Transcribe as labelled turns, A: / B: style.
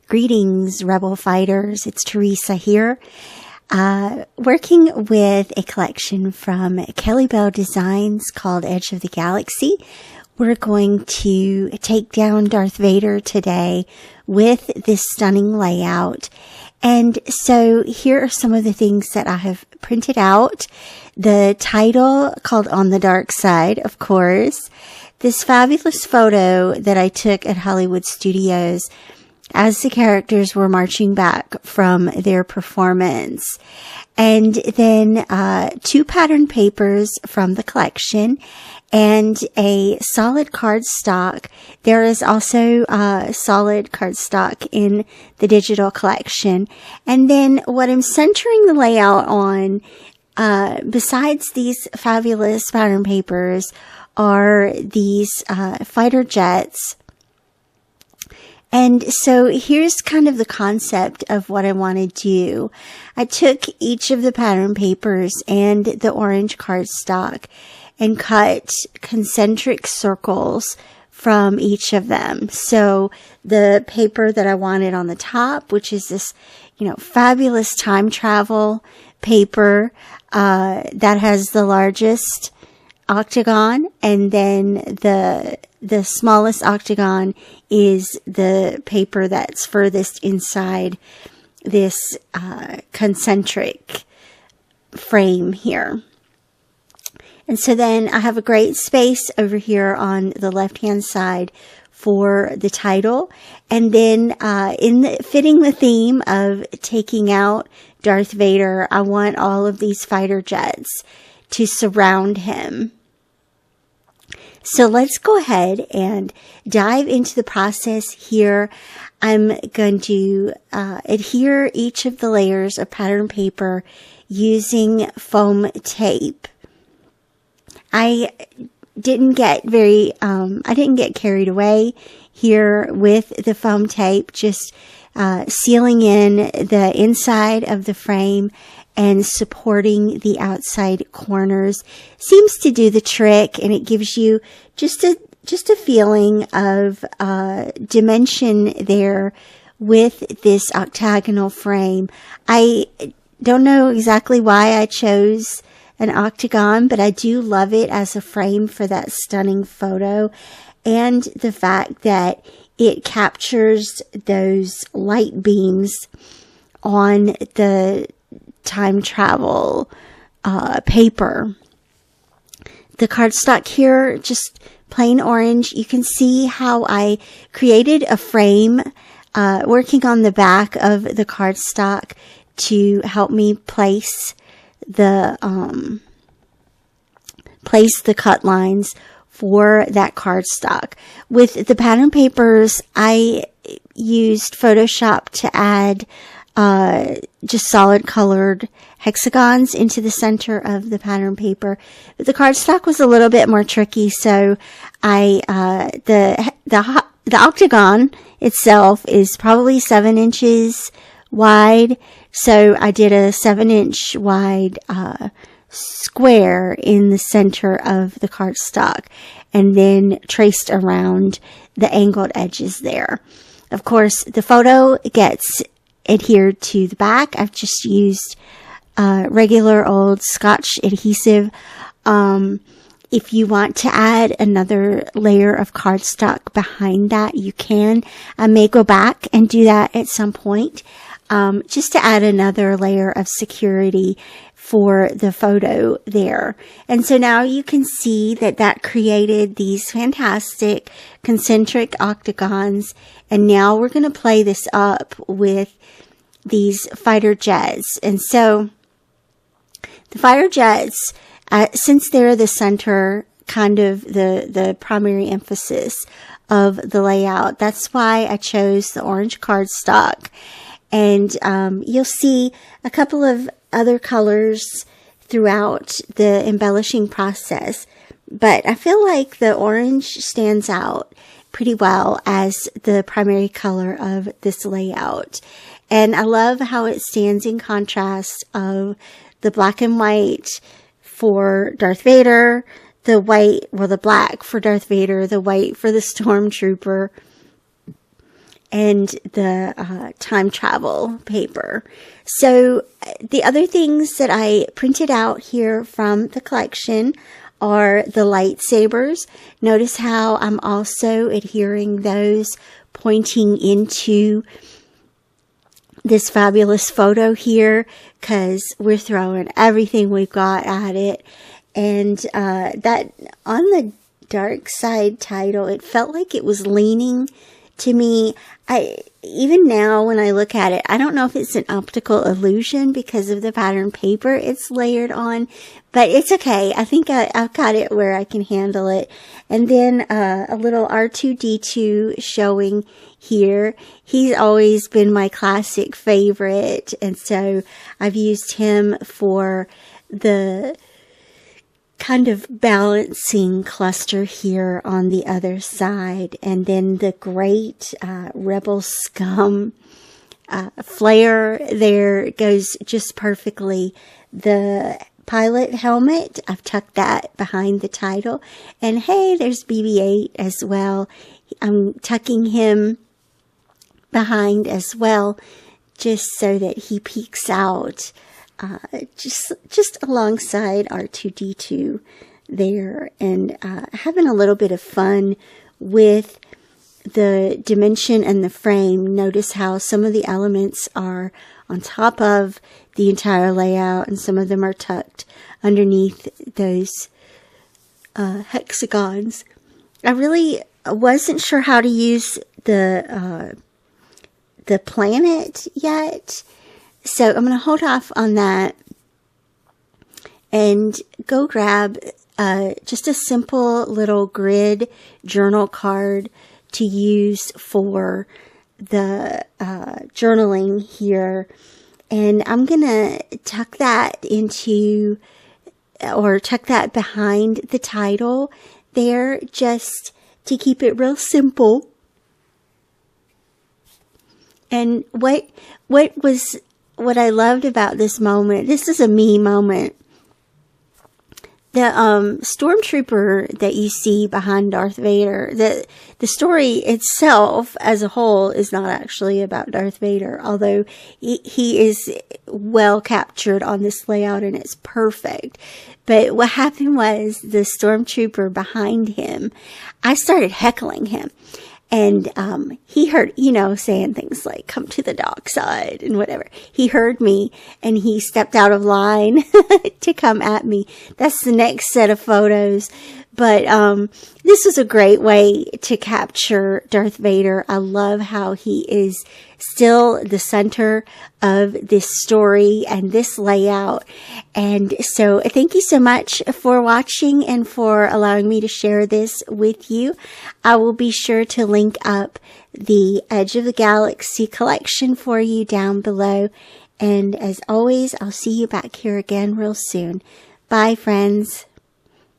A: Greetings, Rebel Fighters. It's Teresa here, working with a collection from Kellybell Designs called Edge of the Galaxy. We're going to take down Darth Vader today with this stunning layout. And so here are some of the things that I have printed out. The title called On the Dark Side, of course. This fabulous photo that I took at Hollywood Studios as the characters were marching back from their performance. And then 2 pattern papers from the collection and a solid cardstock. There is also solid cardstock in the digital collection. And then what I'm centering the layout on, besides these fabulous pattern papers, are these fighter jets. And so here's kind of the concept of what I want to do. I took each of the pattern papers and the orange cardstock and cut concentric circles from each of them. So the paper that I wanted on the top, which is this, fabulous time travel paper, that has the largest octagon, and then the smallest octagon is the paper that's furthest inside this concentric frame here. And so then I have a great space over here on the left-hand side for the title. And then fitting the theme of taking out Darth Vader, I want all of these fighter jets to surround him. So let's go ahead and dive into the process here. I'm going to adhere each of the layers of pattern paper using foam tape. I didn't get carried away here with the foam tape, just sealing in the inside of the frame and supporting the outside corners seems to do the trick, and it gives you just a feeling of dimension there with this octagonal frame. I don't know exactly why I chose an octagon, but I do love it as a frame for that stunning photo, and the fact that it captures those light beams on the time travel paper. The cardstock here, just plain orange. You can see how I created a frame working on the back of the cardstock to help me place the cut lines for that cardstock. With the pattern papers, I used Photoshop to add just solid colored hexagons into the center of the pattern paper. But the cardstock was a little bit more tricky, so the octagon itself is probably 7 inches wide, so I did a 7-inch wide square in the center of the cardstock and then traced around the angled edges there. Of course, the photo gets adhered to the back. I've just used regular old Scotch adhesive. If you want to add another layer of cardstock behind that, you can. I may go back and do that at some point, just to add another layer of security for the photo there. And so now you can see that created these fantastic concentric octagons. And now we're going to play this up with these fighter jets. And so the fighter jets, since they're the center, kind of the primary emphasis of the layout, that's why I chose the orange cardstock. And you'll see a couple of other colors throughout the embellishing process, but I feel like the orange stands out pretty well as the primary color of this layout. And I love how it stands in contrast of the black and white for Darth Vader, the black for Darth Vader, the white for the Stormtrooper, and the time travel paper. So the other things that I printed out here from the collection are the lightsabers. Notice how I'm also adhering those, pointing into this fabulous photo here, because we're throwing everything we've got at it. And that on the dark side title, it felt like it was leaning to me. Even now when I look at it, I don't know if it's an optical illusion because of the pattern paper it's layered on, but it's okay. I think I've got it where I can handle it. And then a little R2-D2 showing here. He's always been my classic favorite, and so I've used him for the kind of balancing cluster here on the other side. And then the great Rebel Scum flare there goes just perfectly. The pilot helmet, I've tucked that behind the title. And hey, there's BB-8 as well. I'm tucking him behind as well, just so that he peeks out just alongside R2-D2 there, and having a little bit of fun with the dimension and the frame. Notice how some of the elements are on top of the entire layout and some of them are tucked underneath those hexagons. I really wasn't sure how to use the planet yet, so I'm going to hold off on that and go grab just a simple little grid journal card to use for the journaling here. And I'm going to tuck that into, or tuck that behind the title there, just to keep it real simple. And what I loved about this moment, this is a me moment. The stormtrooper that you see behind Darth Vader, the story itself as a whole is not actually about Darth Vader, although he is well captured on this layout and it's perfect. But what happened was the stormtrooper behind him, I started heckling him. And he heard, saying things like, come to the dark side and whatever. He heard me and he stepped out of line to come at me. That's the next set of photos. But this was a great way to capture Darth Vader. I love how he is still the center of this story and this layout. And so thank you so much for watching and for allowing me to share this with you. I will be sure to link up the Edge of the Galaxy collection for you down below. And as always, I'll see you back here again real soon. Bye, friends.